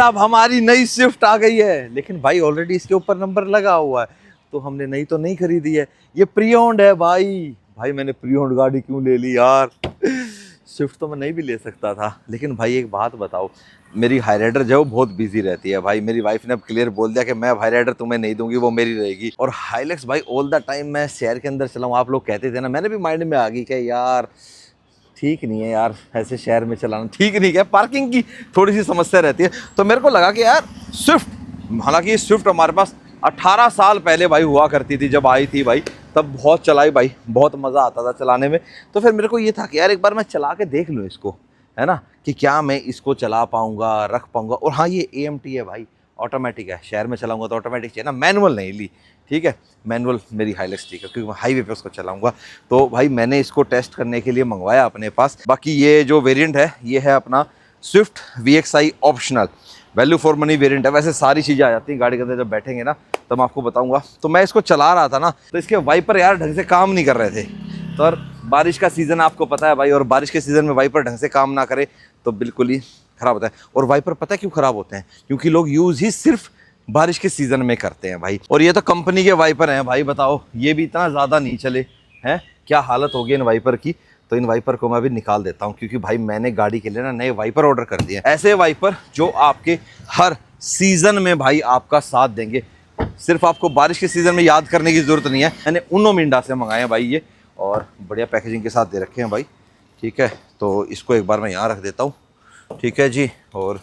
अब हमारी नई स्विफ्ट आ गई है, लेकिन भाई ऑलरेडी इसके ऊपर नंबर लगा हुआ है, तो हमने नई तो नहीं खरीदी है, ये प्री ओन्ड है भाई। भाई मैंने प्री ओन्ड गाड़ी क्यों ले ली यार, स्विफ्ट तो मैं नहीं भी ले सकता था। लेकिन भाई एक बात बताओ, मेरी हाई राइडर जो है वो बहुत बिजी रहती है भाई। मेरी वाइफ ने अब क्लियर बोल दिया कि मैं हाई राइडर तुम्हें नहीं दूंगी, वो मेरी रहेगी। और हाइलेक्स भाई ऑल द टाइम मैं शहर के अंदर चलाऊँ, आप लोग कहते थे ना, मैंने भी माइंड में आ गई कि यार ठीक नहीं है यार, ऐसे शहर में चलाना ठीक नहीं है, पार्किंग की थोड़ी सी समस्या रहती है। तो मेरे को लगा कि यार स्विफ्ट, हालांकि स्विफ्ट हमारे पास 18 साल पहले भाई हुआ करती थी, जब आई थी भाई तब बहुत चलाई भाई, बहुत मज़ा आता था चलाने में। तो फिर मेरे को ये था कि यार एक बार मैं चला के देख लूँ इसको, है ना, कि क्या मैं इसको चला पाऊँगा, रख पाऊँगा। और हाँ, ये AMT है भाई, ऑटोमेटिक है, शहर में चलाऊँगा तो ऑटोमेटिक चाहिए ना, मैनुअल नहीं ली, ठीक है। मैनुअल मेरी हाइलेक्स ठीक है, क्योंकि मैं हाईवे पे उसको चलाऊँगा। तो भाई मैंने इसको टेस्ट करने के लिए मंगवाया अपने पास। बाकी ये जो वेरिएंट है ये है अपना Swift VXI optional, value for money variant है। वैसे सारी चीज़ें आ जाती हैं गाड़ी के अंदर, जब बैठेंगे ना तो मैं आपको बताऊंगा। तो मैं इसको चला रहा था ना, तो इसके वाइपर यार ढंग से काम नहीं कर रहे थे। तो और बारिश का सीज़न आपको पता है भाई, और बारिश के सीज़न में वाइपर ढंग से काम ना करे तो बिल्कुल ही ख़राब होता है। और वाइपर पता है क्यों ख़राब होते हैं, क्योंकि लोग यूज़ ही सिर्फ बारिश के सीज़न में करते हैं भाई। और ये तो कंपनी के वाइपर हैं भाई, बताओ ये भी इतना ज़्यादा नहीं चले हैं, क्या हालत होगी इन वाइपर की। तो इन वाइपर को मैं अभी निकाल देता हूँ, क्योंकि भाई मैंने गाड़ी के लिए ना नए वाइपर ऑर्डर कर दिए, ऐसे वाइपर जो आपके हर सीज़न में भाई आपका साथ देंगे। सिर्फ आपको बारिश के सीज़न में याद करने की ज़रूरत नहीं है। मैंने उनो मिंडा से मंगाए हैं भाई ये, और बढ़िया पैकेजिंग के साथ दे रखे हैं भाई, ठीक है। तो इसको एक बार मैं यहाँ रख देता हूँ, ठीक है जी। और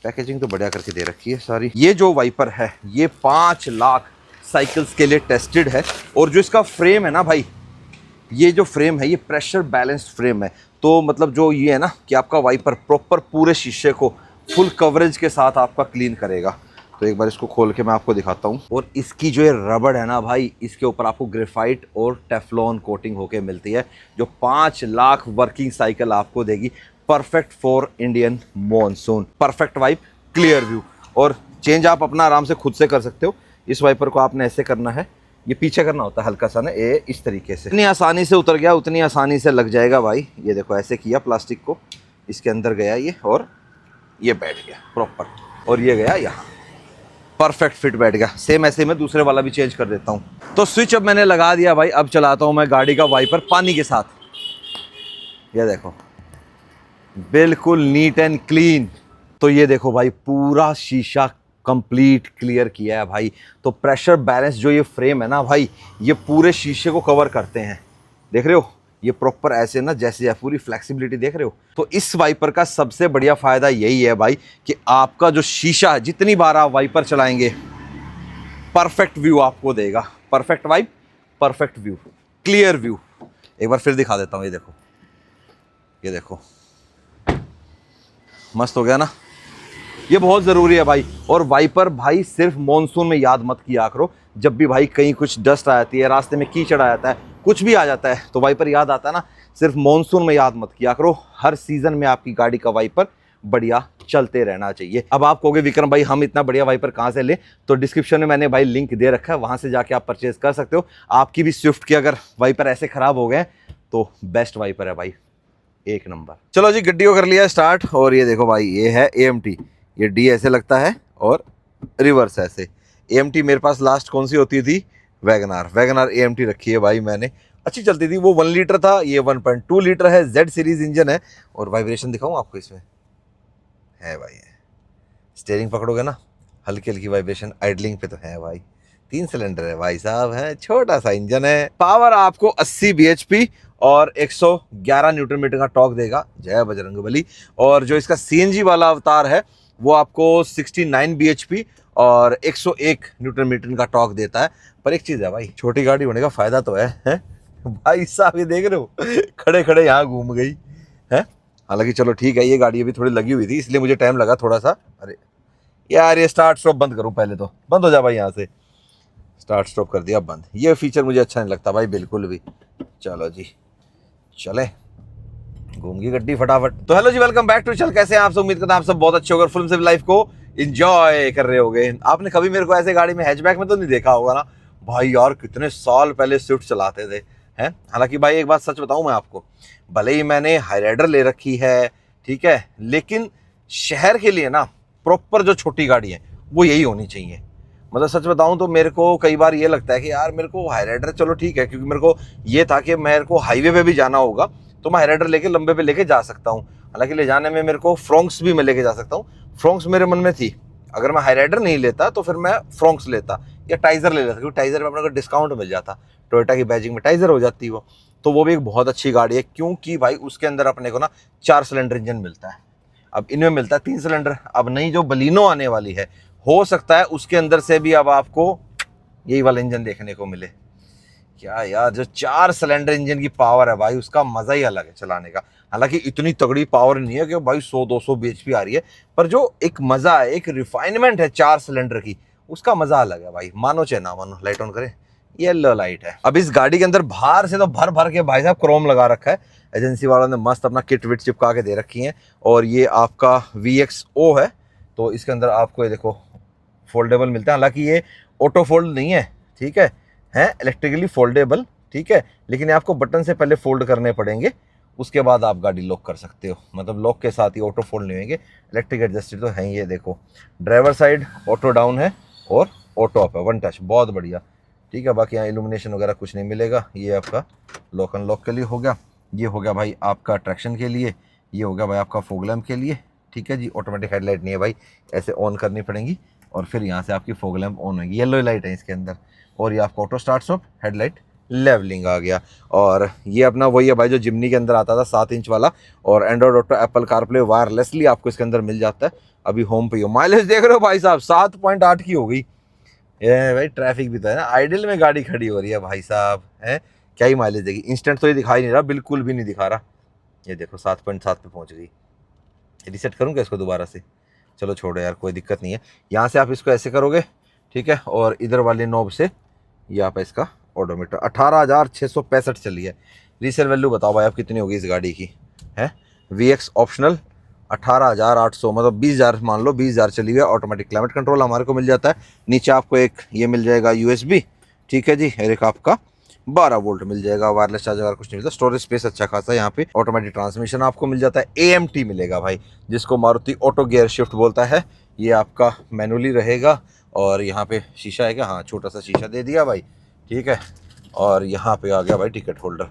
पैकेजिंग तो बढ़िया करके दे रखी है सारी। ये जो वाइपर है ये 5 लाख साइकिल्स के लिए टेस्टेड है। और जो इसका फ्रेम है ना भाई, ये जो फ्रेम है ये प्रेशर बैलेंस्ड फ्रेम है। तो मतलब जो ये है ना कि आपका वाइपर प्रॉपर पूरे शीशे को फुल कवरेज के साथ आपका क्लीन करेगा। तो एक बार इसको खोल के मैं आपको दिखाता हूँ। और इसकी जो ये रबड़ है ना भाई, इसके ऊपर आपको ग्रेफाइट और टेफ्लॉन कोटिंग होके मिलती है, जो 5 लाख वर्किंग साइकिल आपको देगी। Perfect for Indian monsoon, perfect wipe, clear view. और चेंज आप अपना आराम से खुद से कर सकते हो। इस वाइपर को आपने ऐसे करना है, ये पीछे करना होता है हल्का सा ना, ये इस तरीके से। इतनी आसानी से उतर गया, उतनी आसानी से लग जाएगा भाई। ये देखो ऐसे किया, प्लास्टिक को इसके अंदर गया ये, और ये बैठ गया प्रॉपर, और ये गया यहाँ, परफेक्ट फिट बैठ गया। सेम ऐसे मैं दूसरे वाला भी चेंज कर देता हूँ। तो स्विच अब मैंने लगा दिया भाई, अब चलाता हूँ मैं गाड़ी का वाइपर पानी के साथ। ये देखो बिल्कुल नीट एंड क्लीन। तो ये देखो भाई पूरा शीशा कंप्लीट क्लियर किया है भाई। तो प्रेशर बैलेंस जो ये फ्रेम है ना भाई, ये पूरे शीशे को कवर करते हैं, देख रहे हो, ये प्रॉपर ऐसे ना जैसे है, पूरी फ्लेक्सिबिलिटी देख रहे हो। तो इस वाइपर का सबसे बढ़िया फ़ायदा यही है भाई कि आपका जो शीशा है, जितनी बार आप वाइपर चलाएंगे परफेक्ट व्यू आपको देगा। Perfect wipe, perfect view, clear view. एक बार फिर दिखा देता हूँ, ये देखो, ये देखो, मस्त हो गया ना। ये बहुत ज़रूरी है भाई। और वाइपर भाई सिर्फ मॉनसून में याद मत किया करो, जब भी भाई कहीं कुछ डस्ट आ जाती है, रास्ते में कीचड़ आ जाता है, कुछ भी आ जाता है, तो वाइपर याद आता है ना, सिर्फ मॉनसून में याद मत किया करो। हर सीज़न में आपकी गाड़ी का वाइपर बढ़िया चलते रहना चाहिए। अब आप कहोगे विक्रम भाई हम इतना बढ़िया वाइपर कहाँ से लें, तो डिस्क्रिप्शन में मैंने भाई लिंक दे रखा है, वहाँ से जाके आप परचेज कर सकते हो। आपकी भी स्विफ्ट के अगर वाइपर ऐसे ख़राब हो गए तो बेस्ट वाइपर है भाई, एक नंबर। चलो जी, गड्डी को कर लिया स्टार्ट। और ये देखो भाई, ये है AMT, ये D ऐसे लगता है और रिवर्स ऐसे। AMT मेरे पास लास्ट कौन सी होती थी, वैगनार। वैगनार AMT रखी है भाई मैंने, अच्छी चलती थी। वो 1 लीटर था, ये 1.2 लीटर है, Z सीरीज इंजन है। और वाइब्रेशन दिखाऊं आपको, इसमें है भाई, स्टीयरिंग पकड़ोगे ना हल्की हल्की वाइब्रेशन, आइडलिंग पे तो है भाई। 3 सिलेंडर है भाई साहब, है छोटा सा इंजन है। पावर आपको 80 bhp और 111 न्यूटन मीटर का टॉर्क देगा, जय बजरंगबली। और जो इसका CNG वाला अवतार है वो आपको 69 bhp और 101 न्यूटन मीटर का टॉर्क देता है। पर एक चीज़ है भाई, छोटी गाड़ी होने का फ़ायदा तो है? भाई साहब ये देख रहे हो, खड़े खड़े यहाँ घूम गई है। हालांकि चलो ठीक है, ये गाड़ी अभी थोड़ी लगी हुई थी इसलिए मुझे टाइम लगा थोड़ा सा। अरे यार ये स्टार्ट स्टॉप बंद करूँ पहले, तो बंद हो जा भाई यहाँ से। स्टार्ट स्टॉप कर दिया बंद, ये फीचर मुझे अच्छा नहीं लगता भाई बिल्कुल भी। चलो जी चले, घूम गई गड्डी फटाफट। तो hello ji, welcome back to चल कैसे हैं आप सब। उम्मीद करता हूं आप सब बहुत अच्छे होगा, फिल्म से लाइफ को एंजॉय कर रहे होगे। आपने कभी मेरे को ऐसे गाड़ी में हैचबैक में तो नहीं देखा होगा ना भाई। यार कितने साल पहले स्विफ्ट चलाते थे हैं। हालांकि भाई एक बात सच बताऊं मैं आपको, भले ही मैंने हाई राइडर ले रखी है ठीक है, लेकिन शहर के लिए ना प्रॉपर जो छोटी गाड़ी है वो यही होनी चाहिए। मतलब सच बताऊं तो मेरे को कई बार ये लगता है कि यार मेरे को हाई राइडर चलो ठीक है, क्योंकि मेरे को ये था कि मेरे को हाईवे पे भी जाना होगा तो मैं हाई राइडर लेके लंबे पे लेके जा सकता हूँ। हालांकि ले जाने में मेरे को फ्रोंक्स भी मैं लेके जा सकता हूँ, फ्रोंक्स मेरे मन में थी। अगर मैं हाई राइडर नहीं लेता तो फिर मैं फ्रोंक्स लेता या टाइजर ले लेता, क्योंकि टाइजर में अपने को डिस्काउंट मिल जाता, टोयोटा की बैजिंग में टाइजर हो जाती वो। तो वो भी एक बहुत अच्छी गाड़ी है, क्योंकि भाई उसके अंदर अपने को ना 4 सिलेंडर इंजन मिलता है। अब इनमें मिलता है 3 सिलेंडर। अब नई जो बलिनो आने वाली है, हो सकता है उसके अंदर से भी अब आपको यही वाला इंजन देखने को मिले। क्या यार, जो 4 सिलेंडर इंजन की पावर है भाई, उसका मजा ही अलग है चलाने का। हालांकि इतनी तगड़ी पावर नहीं है कि भाई 100-200 bhp आ रही है, पर जो एक मजा है, एक रिफाइनमेंट है 4 सिलेंडर की, उसका मजा अलग है भाई। मानो चाहे ना मानो। लाइट ऑन करें, येलो लाइट है। अब इस गाड़ी के अंदर बाहर से तो भर भर के भाई साहब क्रोम लगा रखा है, एजेंसी वालों ने मस्त अपना किट विट चिपका के दे रखी है। और ये आपका VXO है, तो इसके अंदर आपको ये देखो फोल्डेबल मिलता है। हालांकि ये ऑटो फोल्ड नहीं है, ठीक है इलेक्ट्रिकली फोल्डेबल, ठीक है, लेकिन आपको बटन से पहले फोल्ड करने पड़ेंगे, उसके बाद आप गाड़ी लॉक कर सकते हो। मतलब लॉक के साथ ही ऑटो फोल्ड नहीं होंगे, इलेक्ट्रिक एडजस्टेड तो है। ये देखो ड्राइवर साइड ऑटो डाउन है और ऑटो अप है, वन टच, बहुत बढ़िया, ठीक है। बाकी यहाँ इल्यूमिनेशन वगैरह कुछ नहीं मिलेगा। ये आपका लॉक अनलॉक के लिए हो गया, ये हो गया भाई आपका ट्रैक्शन के लिए, ये हो गया भाई आपका फॉग लैम्प के लिए, ठीक है जी। ऑटोमेटिक हेडलाइट नहीं है भाई, ऐसे ऑन करनी पड़ेंगी और फिर यहाँ से आपकी फॉग लैम्प ऑन होगी। येलो लाइट है इसके अंदर। और ये आपका auto start stop, headlight levelling आ गया। और ये अपना वही है भाई जो जिमनी के अंदर आता था 7 इंच वाला। और Android auto, Apple CarPlay wirelessly आपको इसके अंदर मिल जाता है। अभी होम पे हो। माइलेज देख रहे हो भाई साहब, 7.8 की हो गई। ये भाई ट्रैफिक भी तो है ना, आइडल में गाड़ी खड़ी हो रही है भाई साहब, है क्या ही माइलेज देगी। इंस्टेंट तो ये दिखाई नहीं रहा, बिल्कुल भी नहीं दिखा रहा। ये देखो 7.7 पे पहुंच गई। रिसेट करूँगा इसको दोबारा से, चलो छोड़ो यार, कोई दिक्कत नहीं है। यहाँ से आप इसको ऐसे करोगे, ठीक है, और इधर वाले नॉब से ये आप इसका ओडोमीटर 18,665 चली है। रीसेल वैल्यू बताओ भाई आप कितनी होगी इस गाड़ी की, है VX ऑप्शनल 18,800, मतलब 20,000 मान लो, 20,000 चली हुई है। ऑटोमेटिक क्लाइमेट कंट्रोल हमारे को मिल जाता है। नीचे आपको एक ये मिल जाएगा USB, ठीक है जी, और एक आपका 12 वोल्ट मिल जाएगा। वायरलेस चार्जर अगर कुछ नहीं मिलता। स्टोरेज स्पेस अच्छा खासा है यहाँ पे। ऑटोमेटिक ट्रांसमिशन आपको मिल जाता है। AMT मिलेगा भाई, जिसको मारुति ऑटो गियर शिफ्ट बोलता है। ये आपका मैनुअली रहेगा। और यहाँ पे शीशा है क्या, हाँ छोटा सा शीशा दे दिया भाई, ठीक है। और यहाँ पे आ गया भाई टिकट होल्डर।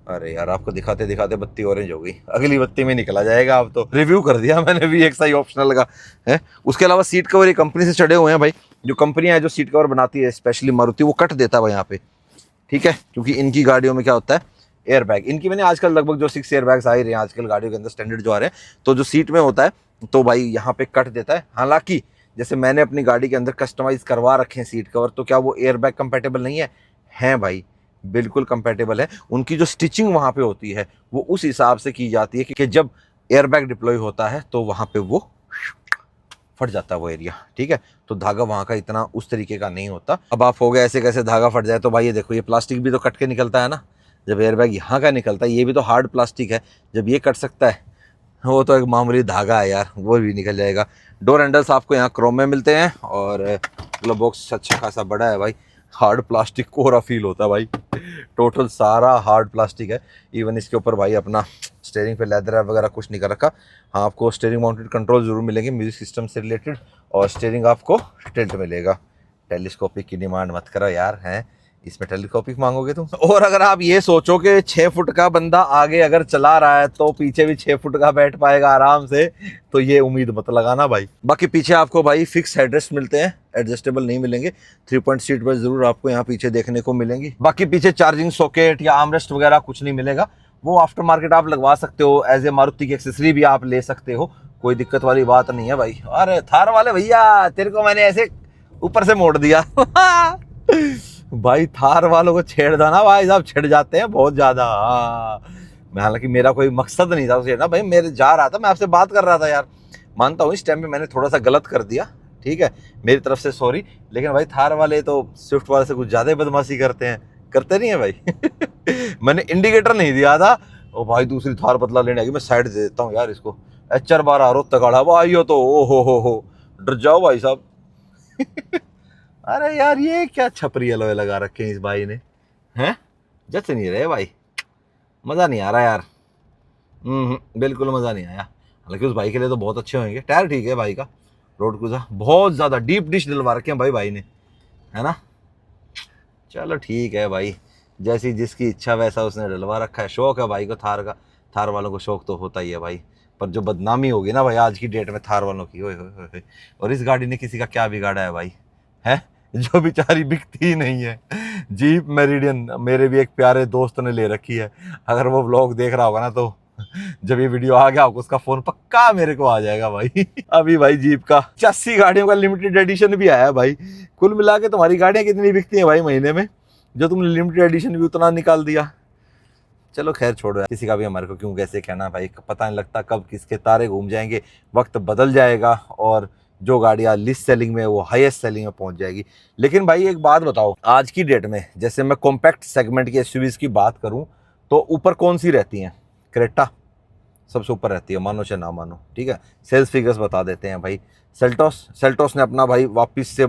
अरे यार आपको दिखाते दिखाते बत्ती ऑरेंज हो गई, अगली बत्ती में निकला जाएगा। अब तो रिव्यू कर दिया मैंने VXI ऑप्शनल का, है। उसके अलावा सीट कवर ये कंपनी से चढ़े हुए हैं भाई। जो कंपनियां है जो सीट कवर बनाती है, स्पेशली मारुति, वो कट देता है भाई यहाँ पे, ठीक है। क्योंकि इनकी गाड़ियों में क्या होता है, एयर बैग इनकी, मैंने आजकल लगभग जो 6 एयर बैग्स आ ही रहे हैं आजकल गाड़ियों के अंदर, स्टैंडर्ड जो आ रहे हैं, तो जो सीट में होता है तो भाई यहाँ पे कट देता है। हालांकि जैसे मैंने अपनी गाड़ी के अंदर कस्टमाइज करवा रखे हैं सीट कवर, तो क्या वो एयर बैग कंपेटेबल नहीं है? हैं भाई, बिल्कुल कंपेटेबल है। उनकी जो स्टिचिंग वहाँ पे होती है वो उस हिसाब से की जाती है कि जब एयर बैग डिप्लॉय होता है तो वहाँ पे वो फट जाता है वो एरिया, ठीक है। तो धागा वहाँ का इतना उस तरीके का नहीं होता। अब आप हो गए ऐसे कैसे धागा फट जाए, तो भाई ये देखो ये प्लास्टिक भी तो कट के निकलता है ना। जब एयरबैग यहाँ का निकलता है, ये भी तो हार्ड प्लास्टिक है, जब ये कट सकता है, वो तो एक मामूली धागा है यार, वो भी निकल जाएगा। डोर हैंडल्स आपको यहाँ क्रोम में मिलते हैं। और ग्लव बॉक्स अच्छा खासा बड़ा है भाई, हार्ड प्लास्टिक कोरा फील होता है भाई। टोटल सारा हार्ड प्लास्टिक है। इवन इसके ऊपर भाई अपना स्टीयरिंग पे लेदर वगैरह कुछ नहीं कर रखा। हाँ आपको स्टीयरिंग माउंटेड कंट्रोल जरूर मिलेंगे म्यूजिक सिस्टम से रिलेटेड, और स्टीयरिंग आपको टिल्ट मिलेगा। टेलीस्कोपिक की डिमांड मत करो यार, हैं इसमें टेलीस्कोपिक मांगोगे तुम। और अगर आप ये सोचो कि 6 फुट का बंदा आगे अगर चला रहा है तो पीछे भी 6 फुट का बैठ पाएगा आराम से, तो ये उम्मीद मत लगाना भाई। बाकी पीछे आपको भाई फिक्स हेडरेस्ट मिलते हैं, एडजस्टेबल नहीं मिलेंगे। 3 पॉइंट सीट पर जरूर आपको यहाँ पीछे देखने को मिलेंगी। बाकी पीछे चार्जिंग सॉकेट या आर्मरेस्ट वगैरह कुछ नहीं मिलेगा, वो आफ्टर मार्केट आप लगवा सकते हो। एज ए मारुति की एक्सेसरी भी आप ले सकते हो, कोई दिक्कत वाली बात नहीं है भाई। अरे थार वाले भैया, तेरे को मैंने ऐसे ऊपर से मोड़ दिया भाई थार वालों को छेड़ना ना भाई साहब, छिड़ जाते हैं बहुत ज्यादा। मैं हालांकि मेरा कोई मकसद नहीं था उसे ना भाई, मेरे जा रहा था, मैं आपसे बात कर रहा था यार। मानता हूँ इस टाइम पे मैंने थोड़ा सा गलत कर दिया, ठीक है, मेरी तरफ से सॉरी। लेकिन भाई थार वाले तो स्विफ्ट वाले से कुछ ज्यादा ही बदमाशी करते हैं, करते नहीं है भाई मैंने इंडिकेटर नहीं दिया था, ओ भाई दूसरी थार बदला लेने आएगी, मैं साइड दे देता हूँ यार इसको। HR12 रोत तगाड़ा भाई हो तो ओ हो डर जाओ भाई साहब अरे यार ये क्या छपरी अलग लगा रखे हैं इस भाई ने, हैं जच नहीं रहे भाई, मजा नहीं आ रहा यार। बिल्कुल मजा नहीं आया। हालांकि उस भाई के लिए तो बहुत अच्छे होंगे, टायर ठीक है भाई का, रोड क्रूजर बहुत ज़्यादा डीप डिश डलवा रखे हैं भाई ने, है ना। चलो ठीक है भाई, जैसी जिसकी इच्छा वैसा उसने डलवा रखा है। शौक है भाई को थार का, थार वालों को शौक तो होता ही है भाई। पर जो बदनामी होगी ना भाई आज की डेट में थार वालों की, ओए होए होए। और इस गाड़ी ने किसी का क्या बिगाड़ा है भाई, है जो बेचारी बिकती ही नहीं है। जीप मेरिडियन मेरे भी एक प्यारे दोस्त ने ले रखी है, अगर वो व्लॉग देख रहा होगा ना तो जब ये वीडियो आ गया होगा उसका फोन पक्का मेरे को आ जाएगा भाई। अभी भाई जीप का 80 गाड़ियों का लिमिटेड एडिशन भी आया है भाई। कुल मिला के तुम्हारी गाड़ियां कितनी बिकती हैं भाई महीने में, जो तुमने लिमिटेड एडिशन भी उतना निकाल दिया। चलो खैर छोड़ो, किसी का भी हमारे को क्यों कैसे कहना भाई, पता नहीं लगता कब किसके तारे घूम जाएंगे, वक्त बदल जाएगा और जो गाड़ियाँ लिस्ट सेलिंग में वो हाईएस्ट सेलिंग में पहुंच जाएगी। लेकिन भाई एक बात बताओ, आज की डेट में जैसे मैं कॉम्पैक्ट सेगमेंट की एसयूवीज की बात करूं तो ऊपर कौन सी रहती हैं? क्रेटा सबसे ऊपर रहती है, मानो चाहे ना मानो, ठीक है। सेल्स फिगर्स बता देते हैं भाई, सेल्टोस ने अपना भाई वापस से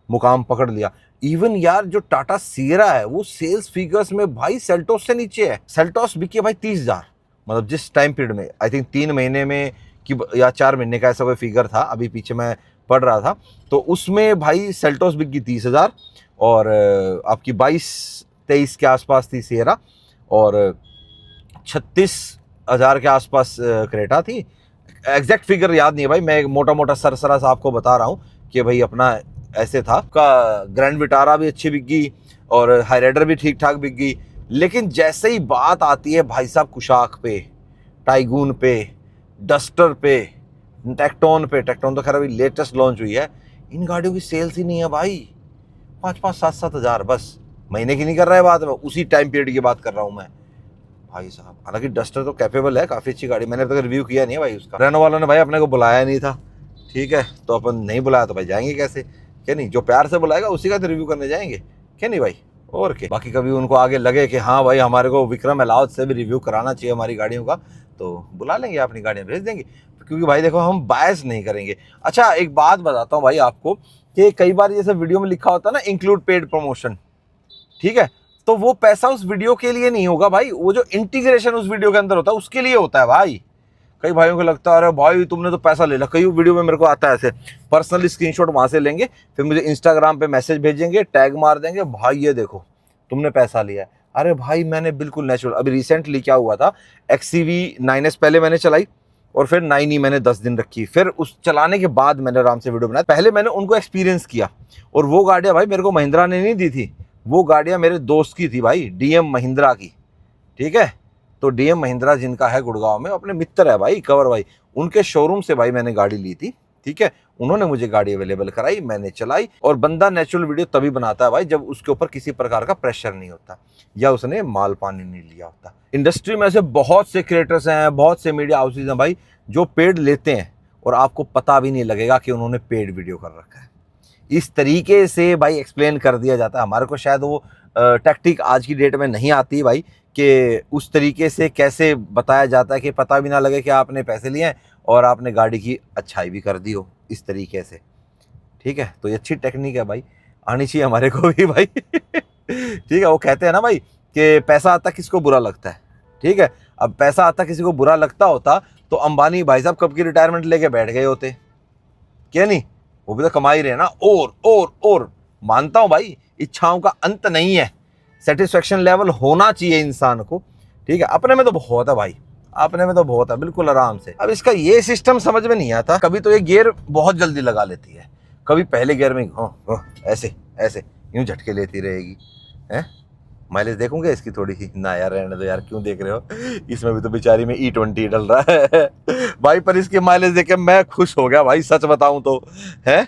मुकाम पकड़ लिया। इवन यार जो टाटा सियरा है वो सेल्स फिगर्स में भाई सेल्टोस से नीचे है। सेल्टोस बिकी भाई 30,000, मतलब जिस टाइम पीरियड में, आई थिंक 3 महीने में कि या 4 महीने का ऐसा कोई फिगर था, अभी पीछे मैं पढ़ रहा था, तो उसमें भाई सेल्टोस बिकी 30,000 और आपकी 22-23 के आसपास थी सियरा और 36,000 के आसपास क्रेटा थी। एग्जैक्ट फिगर याद नहीं है भाई, मैं मोटा मोटा सरसरा सा आपको बता रहा हूँ कि भाई अपना ऐसे था। का ग्रैंड विटारा भी अच्छी बिक गई और हाई राइडर भी ठीक ठाक बिक गई। लेकिन जैसे ही बात आती है भाई साहब कुशाक पे, टाइगून पे, डस्टर पे, टेक्टोन तो खैर अभी लेटेस्ट लॉन्च हुई है, इन गाड़ियों की सेल्स ही नहीं है भाई। 5-5, 7-7 हज़ार, बस महीने की नहीं कर रहा है बात, मैं उसी टाइम पीरियड की बात कर रहा हूँ मैं भाई साहब। हालांकि डस्टर तो कैपेबल है, काफ़ी अच्छी गाड़ी, मैंने अब तक रिव्यू किया नहीं है भाई उसका। रेनो वालों ने भाई अपने को बुलाया नहीं था, ठीक है, तो अपन नहीं बुलाया तो भाई जाएंगे कैसे, क्या नहीं, जो प्यार से बुलाएगा उसी का तो रिव्यू करने जाएंगे, क्या नहीं भाई। और क्या, बाकी कभी उनको आगे लगे कि हाँ भाई हमारे को विक्रम अलाउद से भी रिव्यू कराना चाहिए हमारी गाड़ियों का, तो बुला लेंगे, अपनी गाड़ियाँ भेज देंगे, क्योंकि भाई देखो हम बायस नहीं करेंगे। अच्छा एक बात बताता हूँ भाई आपको कि कई बार जैसे वीडियो में लिखा होता है ना इंक्लूड पेड प्रमोशन, ठीक है, तो वो पैसा उस वीडियो के लिए नहीं होगा भाई, वो जो इंटीग्रेशन उस वीडियो के अंदर होता है उसके लिए होता है भाई। कई भाइयों को लगता है अरे भाई तुमने तो पैसा ले लिया, कई वीडियो में मेरे को आता है ऐसे, पर्सनली स्क्रीनशॉट वहां से लेंगे, फिर मुझे इंस्टाग्राम पे मैसेज भेजेंगे, टैग मार देंगे, भाई ये देखो तुमने पैसा लिया है। अरे भाई मैंने बिल्कुल नेचुरल, अभी रिसेंटली क्या हुआ था, XCV 9S पहले मैंने चलाई और फिर 9E मैंने 10 दिन रखी, फिर उस चलाने के बाद मैंने आराम से वीडियो बनाया। पहले मैंने उनको एक्सपीरियंस किया और वो गाड़ियाँ भाई मेरे को महिंद्रा ने नहीं दी थी, वो गाड़ियाँ मेरे दोस्त की थी भाई, DM महिंद्रा की, ठीक है। तो DM महिंद्रा जिनका है गुड़गांव में, अपने मित्र है भाई कंवर भाई, उनके शोरूम से भाई मैंने गाड़ी ली थी, ठीक है। उन्होंने मुझे गाड़ी अवेलेबल कराई, मैंने चलाई, और बंदा नेचुरल वीडियो तभी बनाता है भाई जब उसके ऊपर किसी प्रकार का प्रेशर नहीं होता या उसने माल पानी नहीं लिया होता। इंडस्ट्री में से बहुत से क्रिएटर्स हैं, बहुत से मीडिया हाउसेज हैं भाई जो पेड लेते हैं और आपको पता भी नहीं लगेगा कि उन्होंने पेड वीडियो कर रखा है। इस तरीके से भाई एक्सप्लेन कर दिया जाता है। हमारे को शायद वो टैक्टिक आज की डेट में नहीं आती भाई कि उस तरीके से कैसे बताया जाता है कि पता भी ना लगे कि आपने पैसे लिए हैं और आपने गाड़ी की अच्छाई भी कर दी हो इस तरीके से, ठीक है। तो ये अच्छी टेक्निक है भाई, आनी चाहिए हमारे को भी भाई। ठीक है, वो कहते हैं ना भाई कि पैसा आता किसको बुरा लगता है, ठीक है। अब पैसा आता किसी को बुरा लगता होता तो अंबानी भाई साहब कब की रिटायरमेंट लेके बैठ गए होते, क्या नहीं, वो भी तो कमा ही रहे ना। और मानता हूं भाई इच्छाओं का अंत नहीं है, सेटिस्फेक्शन लेवल होना चाहिए इंसान को, ठीक है। अपने में तो बहुत है भाई, अपने में तो बहुत है, बिल्कुल आराम से। अब इसका ये सिस्टम समझ में नहीं आता, कभी तो ये गियर बहुत जल्दी लगा लेती है, कभी पहले गियर में ऐसे ऐसे यूं झटके लेती रहेगी, हैं। माइलेज देखूंगे इसकी थोड़ी सी ना यार, रहने दो यार, क्यों देख रहे हो, इसमें भी तो बेचारी में E20 डल रहा है भाई। पर इसकी माइलेज देख के मैं खुश हो गया भाई, सच बताऊं तो, है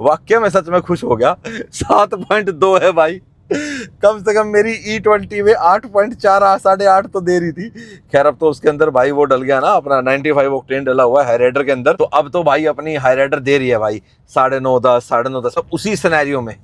वाकई में सच में खुश हो गया। 7.2 है भाई, कम से कम मेरी E20 में 8.4 8.5 तो दे रही थी। खैर अब तो उसके अंदर भाई वो डल गया ना, अपना 95 ऑक्टेन डला हुआ है हाई राइडर के अंदर, तो अब तो भाई अपनी हाई राइडर दे रही है भाई 9.5 10 9.5 10, उसी सिनेरियो में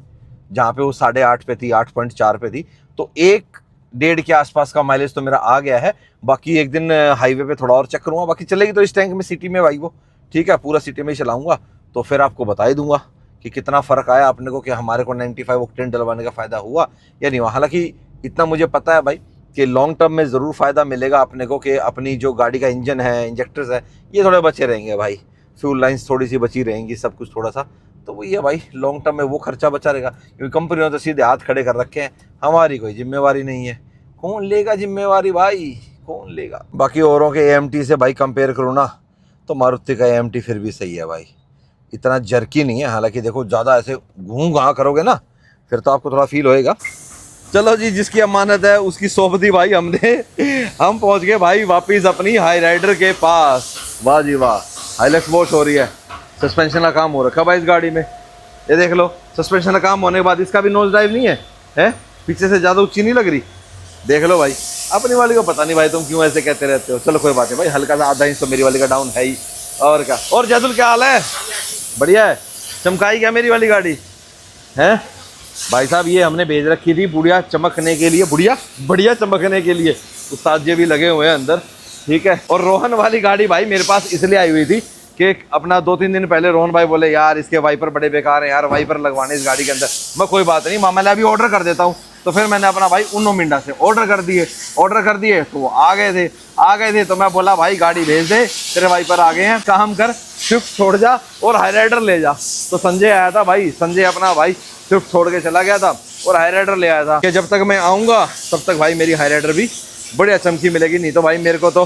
जहाँ पे वो 8.5 पे थी, 8.4 पे थी। तो 1-1.5 के आसपास का माइलेज तो मेरा आ गया है। बाकी एक दिन हाईवे पे थोड़ा और चेक करूँगा, बाकी चलेगी तो इस टैंक में सिटी में भाई वो, ठीक है, पूरा सिटी में ही चलाऊंगा, तो फिर आपको बता ही दूंगा कि कितना फ़र्क आया अपने को, कि हमारे को 95 ऑक्टेन डलवाने का फ़ायदा हुआ या नहीं हुआ। हालांकि इतना मुझे पता है भाई कि लॉन्ग टर्म में ज़रूर फ़ायदा मिलेगा अपने को, कि अपनी जो गाड़ी का इंजन है, इंजेक्टर्स है, ये थोड़े बचे रहेंगे भाई, फ्यूल लाइन्स थोड़ी सी बची रहेंगी, सब कुछ थोड़ा सा, तो वो ये भाई लॉन्ग टर्म में वो खर्चा बचा रहेगा, क्योंकि कंपनी ने तो सीधे हाथ खड़े कर रखे हैं, हमारी कोई जिम्मेवारी नहीं है। कौन लेगा जिम्मेवारी भाई, कौन लेगा। बाकी औरों के AMT से भाई कंपेयर करूँ ना, तो मारुति का AMT फिर भी सही है भाई, इतना जर्की नहीं है। हालांकि देखो ज़्यादा ऐसे घूं घां करोगे ना फिर तो आपको थोड़ा फील होएगा। चलो जी, जिसकी अमानत है उसकी सोबती भाई हमने। हम पहुंच गए भाई वापिस अपनी हाई राइडर के पास। वाह जी वाह, हाइलक्स वॉश हो रही है, सस्पेंशन का काम हो रखा भाई इस गाड़ी में। ये देख लो, सस्पेंशन का काम होने के बाद इसका भी नोज ड्राइव नहीं है, पीछे से ज़्यादा ऊंची नहीं लग रही। देख लो भाई, अपनी वाली को पता नहीं भाई तुम क्यों ऐसे कहते रहते हो। चलो कोई बात नहीं भाई, हल्का सा आधा इंच तो मेरी वाली का डाउन है ही। और क्या, और जैदुल क्या हाल है? बढ़िया है, चमकाई क्या मेरी वाली गाड़ी है भाई साहब। ये हमने भेज रखी थी बुढ़िया चमकने के लिए, बढ़िया चमकने के लिए। उस्ताद जी भी लगे हुए हैं अंदर, ठीक है। और रोहन वाली गाड़ी भाई मेरे पास इसलिए आई हुई थी कि अपना 2-3 दिन पहले रोहन भाई बोले यार इसके वाइपर बड़े बेकार हैं यार, वाइपर लगवाने इस गाड़ी के अंदर। मैं कोई बात नहीं मामा, मैं अभी ऑर्डर कर देता हूँ। तो फिर मैंने अपना भाई उन्नो मिंडा से ऑर्डर कर दिए तो वो आ गए थे। तो मैं बोला भाई गाड़ी भेज दे, तेरे वाइपर आ गए हैं, काम कर स्विफ्ट छोड़ जा और हाई राइडर ले जा। तो संजय आया था भाई, संजय अपना भाई स्विफ्ट छोड़ के चला गया था और हाई राइडर ले आया था कि जब तक मैं आऊँगा तब तक भाई मेरी हाई राइडर भी बढ़िया चमकी मिलेगी। नहीं तो भाई मेरे को तो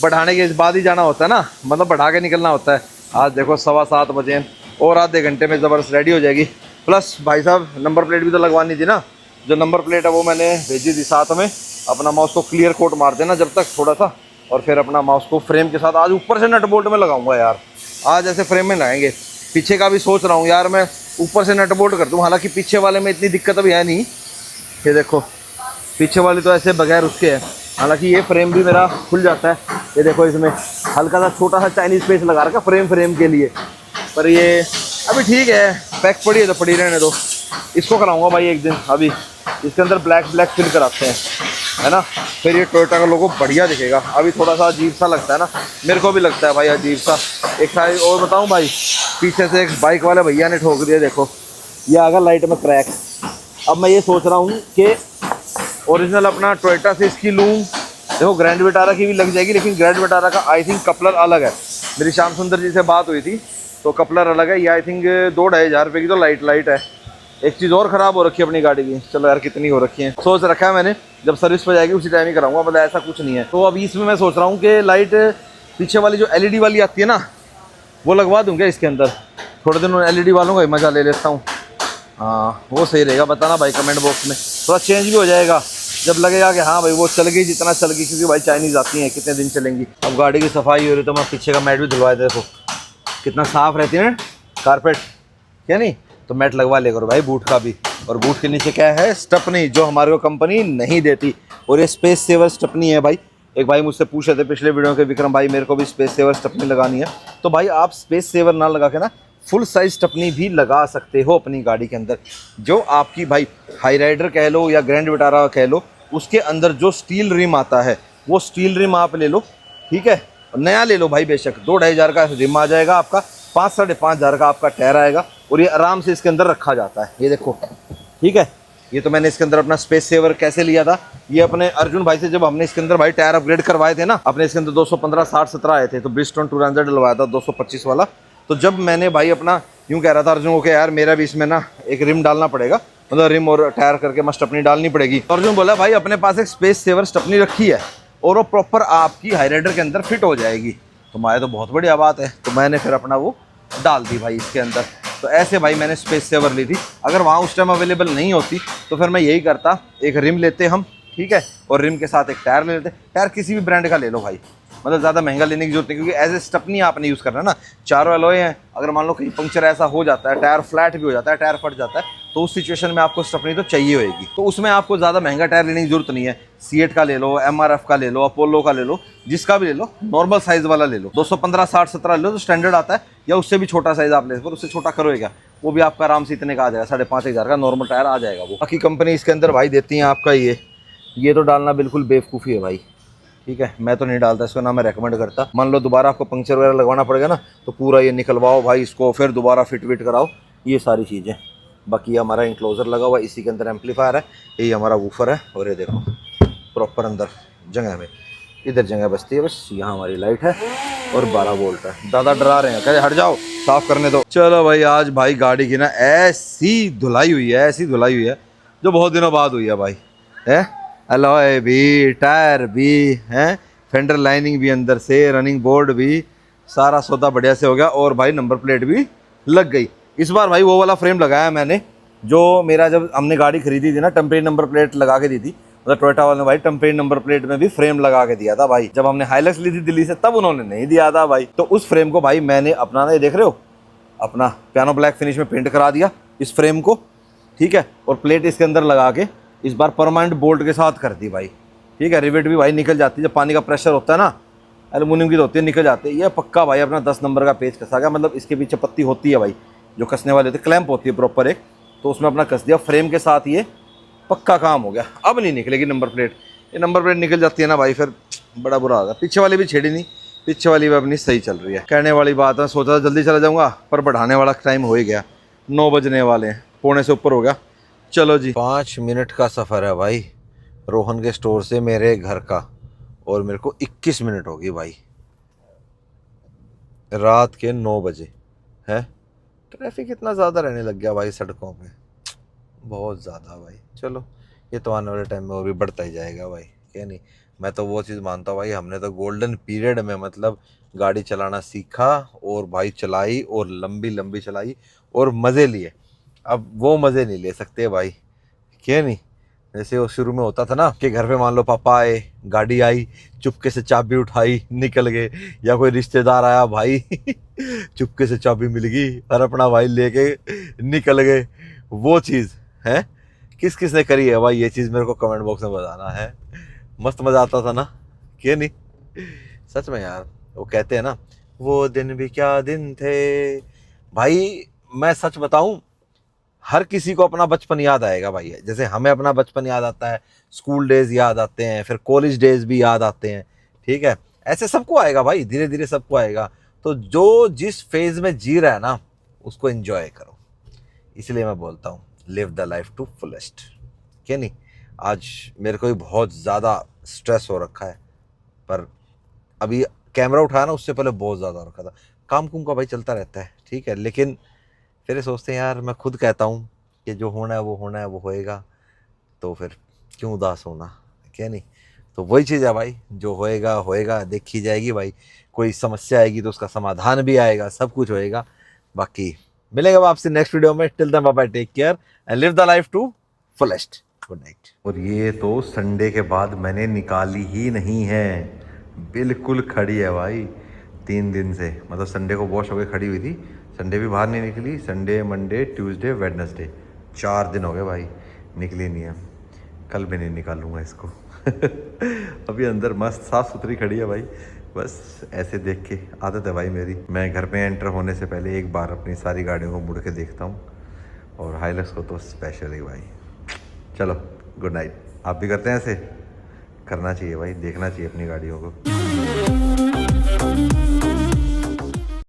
बढ़ाने के बाद ही जाना होता है ना, मतलब बढ़ा के निकलना होता है। आज देखो 7:15 बजे और आधे घंटे में ज़बरदस्त रेडी हो जाएगी। प्लस भाई साहब नंबर प्लेट भी तो लगवानी थी ना, जो नंबर प्लेट है वो मैंने भेजी थी साथ में। अपना माउस को क्लियर कोट मार देना जब तक थोड़ा सा, और फिर अपना माउस को फ्रेम के साथ आज ऊपर से नट बोल्ट में लगाऊंगा यार। आज ऐसे फ्रेम में लगाएंगे, पीछे का भी सोच रहा हूँ यार मैं ऊपर से नट बोल्ट कर दूँ। हालांकि पीछे वाले में इतनी दिक्कत अभी है नहीं, ये देखो पीछे वाली तो ऐसे बगैर उसके है। हालांकि ये फ्रेम भी मेरा खुल जाता है, ये देखो इसमें हल्का सा छोटा सा चाइनीज पेज लगा रखा फ्रेम के लिए। पर ये अभी ठीक है, पैक पड़ी है तो पड़ी रहने दो। इसको कराऊंगा भाई एक दिन, अभी इसके अंदर ब्लैक फिल कराते हैं, है ना, फिर ये टोयोटा का लोगो बढ़िया दिखेगा। अभी थोड़ा सा अजीब सा लगता है ना, मेरे को भी लगता है भाई अजीब सा। एक साइड और बताऊं भाई, पीछे से एक बाइक वाले भैया ने ठोक दिया, देखो ये आ गया लाइट में क्रैक। अब मैं ये सोच रहा हूँ कि ओरिजिनल अपना टोयोटा से इसकी लूँ। देखो ग्रैंड विटारा की भी लग जाएगी, लेकिन ग्रैंड विटारा का आई थिंक कपलर अलग है। मेरी श्याम सुंदर जी से बात हुई थी तो कपलर अलग है। ये आई थिंक 2-2.5 हज़ार रुपये की तो लाइट है। एक चीज़ और ख़राब हो रखी है अपनी गाड़ी की, चलो यार कितनी हो रखी है, सोच रखा है मैंने जब सर्विस पर जाएगी उसी टाइम ही कराऊंगा, मतलब ऐसा कुछ नहीं है। तो अभी इसमें मैं सोच रहा हूँ कि लाइट पीछे वाली जो LED वाली आती है ना वो लगवा दूँ क्या इसके अंदर। थोड़े दिन LED वालों का ही मज़ा ले लेता हूँ। हाँ वो सही रहेगा, बताना भाई कमेंट बॉक्स में, थोड़ा चेंज भी हो जाएगा जब लगेगा कि हाँ भाई वो चल गई जितना चल गई, क्योंकि भाई चाइनीज़ आती हैं कितने दिन चलेंगी। अब गाड़ी की सफाई हो रही तो मैं पीछे का मैट भी धुलवाया, देखो कितना साफ़ रहती है ना कारपेट, क्या नहीं। तो मैट लगवा ले करो भाई बूट का भी। और बूट के नीचे क्या है, स्टपनी, जो हमारे को कंपनी नहीं देती, और ये स्पेस सेवर स्टपनी है भाई। एक भाई मुझसे पूछ रहे थे पिछले वीडियो के, विक्रम भाई मेरे को भी स्पेस सेवर स्टपनी लगानी है। तो भाई आप स्पेस सेवर ना लगा के ना फुल साइज स्टपनी भी लगा सकते हो अपनी गाड़ी के अंदर। जो आपकी भाई हाई राइडर कह लो या ग्रैंड विटारा कह लो, उसके अंदर जो स्टील रिम आता है वो स्टील रिम आप ले लो, ठीक है। नया ले लो भाई, बेशक 2-2.5 हज़ार का रिम आ जाएगा आपका, 5-5.5 हज़ार का आपका टायर आएगा, और ये आराम से इसके अंदर रखा जाता है। ये देखो, ठीक है। ये तो मैंने इसके अंदर अपना स्पेस सेवर कैसे लिया था, ये अपने अर्जुन भाई से जब हमने इसके अंदर भाई टायर अपग्रेड करवाए थे ना, अपने इसके अंदर 215 60 17 आए थे, तो ब्रिजस्टोन टूरेंजर डलवाया था 225 वाला। तो जब मैंने भाई अपना यूँ कह रहा था अर्जुन को कि यार मेरा भी इसमें ना एक रिम डालना पड़ेगा, मतलब रिम और टायर करके मैं स्टपनी डालनी पड़ेगी। तो अर्जुन बोला भाई अपने पास एक स्पेस सेवर स्टपनी रखी है और वो प्रॉपर आपकी हाई राइडर के अंदर फिट हो जाएगी। तो मारे तो बहुत बढ़िया बात है, तो मैंने फिर अपना वो डाल दी भाई इसके अंदर। तो ऐसे भाई मैंने स्पेस सेवर ली थी। अगर वहाँ उस टाइम अवेलेबल नहीं होती तो फिर मैं यही करता, एक रिम लेते हम, ठीक है, और रिम के साथ एक टायर ले लेते। टायर किसी भी ब्रांड का ले लो भाई, मतलब ज़्यादा महंगा लेने की जरूरत नहीं, क्योंकि एज ए स्टपनी आपने यूज़ करना है ना। चारों एलॉय हैं, अगर मान लो कहीं पंक्चर ऐसा हो जाता है, टायर फ्लैट भी हो जाता है, टायर फट जाता है, तो उस सिचुएशन में आपको स्टपनी तो चाहिए होगी। तो उसमें आपको ज़्यादा महंगा टायर लेने की जरूरत नहीं है। सीएट का ले लो, MRF का ले लो, अपोलो का ले लो, जिसका भी ले लो, नॉर्मल साइज़ वाला ले लो। 215 60 17 ले लो तो स्टैंडर्ड आता है, या उससे भी छोटा साइज़ आप ले लो, उससे छोटा करोगे क्या, वो भी आपका आराम से इतने का आ जाएगा, 5.5 हज़ार का नॉर्मल टायर आ जाएगा वो। बाकी कंपनी इसके अंदर भाई देती हैं आपका ये तो डालना बिल्कुल बेवकूफ़ी है भाई, ठीक है। मैं तो नहीं डालता इसको, ना मैं रेकमेंड करता। मान लो दोबारा आपको पंक्चर वगैरह लगवाना पड़ेगा ना, तो पूरा ये निकलवाओ भाई इसको, फिर दोबारा फिट कराओ, ये सारी चीज़ें। बाकी हमारा इंक्लोजर लगा हुआ है, इसी के अंदर एम्पलीफायर है, यही हमारा वूफर है, और ये देखो प्रॉपर अंदर जगह में, इधर जगह बचती है बस, यहाँ हमारी लाइट है, और 12 वोल्ट है। दादा डरा रहे हैं, कह रहे हट जाओ साफ करने दो। चलो भाई, आज भाई गाड़ी की ना ऐसी धुलाई हुई है, ऐसी धुलाई हुई है जो बहुत दिनों बाद हुई है भाई। है अलॉय भी, टायर भी हैं, फेंडर लाइनिंग भी अंदर से, रनिंग बोर्ड भी, सारा सौदा बढ़िया से हो गया। और भाई नंबर प्लेट भी लग गई। इस बार भाई वो वाला फ्रेम लगाया मैंने जो मेरा जब हमने गाड़ी खरीदी थी ना, टेम्परेरी नंबर प्लेट लगा के दी थी। मतलब टोयोटा वाले ने भाई टेम्परेरी नंबर प्लेट में भी फ्रेम लगा के दिया था भाई। जब हमने हाइलक्स ली थी दिल्ली से तब उन्होंने नहीं दिया था भाई। तो उस फ्रेम को भाई मैंने अपना ना, ये देख रहे हो, अपना पियानो ब्लैक फिनिश में पेंट करा दिया इस फ्रेम को, ठीक है। और प्लेट इसके अंदर लगा के इस बार परमानेंट बोल्ट के साथ कर दी भाई, ठीक है। रिवेट भी भाई निकल जाती है, जब पानी का प्रेशर होता है ना, एल्युमिनियम की तो होती है, निकल जाती है। ये पक्का भाई अपना 10 नंबर का पेच कसा गया। मतलब इसके पीछे पत्ती होती है भाई जो कसने वाले होते, क्लैंप होती है प्रॉपर एक, तो उसमें अपना कस दिया फ्रेम के साथ। ये पक्का काम हो गया, अब नहीं निकलेगी नंबर प्लेट। ये नंबर प्लेट निकल जाती है ना भाई फिर बड़ा बुरा होगा। पीछे वाली भी छेड़ी नहीं, पीछे वाली भी अपनी सही चल रही है। कहने वाली बात है, सोचा था जल्दी चला जाऊँगा पर बढ़ाने वाला टाइम हो ही गया, 9 बजने वाले हैं, पौने से ऊपर हो गया। चलो जी, 5 मिनट का सफ़र है भाई रोहन के स्टोर से मेरे घर का, और मेरे को 21 मिनट होगी भाई, रात के 9 बजे है। ट्रैफिक इतना ज़्यादा रहने लग गया भाई सड़कों पे, बहुत ज़्यादा भाई। चलो ये तो आने वाले टाइम में वो भी बढ़ता ही जाएगा भाई, क्या नहीं। मैं तो वो चीज़ मानता हूँ भाई, हमने तो गोल्डन पीरियड में मतलब गाड़ी चलाना सीखा और भाई चलाई और लंबी लंबी चलाई और मज़े लिए। अब वो मज़े नहीं ले सकते भाई, क्या नहीं। जैसे वो शुरू में होता था ना कि घर पे मान लो पापा आए, गाड़ी आई, चुपके से चाबी उठाई निकल गए, या कोई रिश्तेदार आया भाई चुपके से चाबी मिल गई और अपना भाई लेके निकल गए। वो चीज़ है, किस किस ने करी है भाई ये चीज़, मेरे को कमेंट बॉक्स में बताना है। मस्त मज़ा आता था ना, क्या नहीं। सच में यार, वो कहते हैं ना वो दिन भी क्या दिन थे भाई। मैं सच बताऊं, हर किसी को अपना बचपन याद आएगा भाई। जैसे हमें अपना बचपन याद आता है, स्कूल डेज याद आते हैं, फिर कॉलेज डेज भी याद आते हैं, ठीक है। ऐसे सबको आएगा भाई, धीरे धीरे सबको आएगा। तो जो जिस फेज में जी रहा है ना उसको एंजॉय करो। इसलिए मैं बोलता हूँ live the life to fullest, क्या नहीं। आज मेरे को भी बहुत ज़्यादा स्ट्रेस हो रखा है, पर अभी कैमरा उठाया ना उससे पहले बहुत ज़्यादा हो रखा था। काम कुम का भाई चलता रहता है, ठीक है, लेकिन फिर सोचते हैं यार, मैं खुद कहता हूँ कि जो होना है वो होना है, वो होएगा, तो फिर क्यों उदास होना, क्या नहीं। तो वही चीज़ है भाई, जो होएगा होएगा, देखी जाएगी भाई। कोई समस्या आएगी तो उसका समाधान भी आएगा, सब कुछ होएगा। बाकी मिलेगा आपसे नेक्स्ट वीडियो में। Till then bye bye, take care and live the life to fullest. Good night. और ये तो संडे के बाद मैंने निकाली ही नहीं है, बिल्कुल खड़ी है भाई 3 दिन से। मतलब संडे को वॉश होकर खड़ी हुई थी, संडे भी बाहर नहीं निकली। संडे, मंडे, ट्यूसडे, वेडनेसडे, 4 दिन हो गए भाई निकली नहीं है। कल भी नहीं निकालूंगा इसको अभी अंदर मस्त साफ़ सुथरी खड़ी है भाई, बस ऐसे देख के आदत है भाई मेरी। मैं घर पे एंटर होने से पहले एक बार अपनी सारी गाड़ियों को मुड़ के देखता हूँ, और हाइलक्स को तो स्पेशल ही भाई। चलो गुड नाइट। आप भी करते हैं ऐसे? करना चाहिए भाई, देखना चाहिए अपनी गाड़ियों को।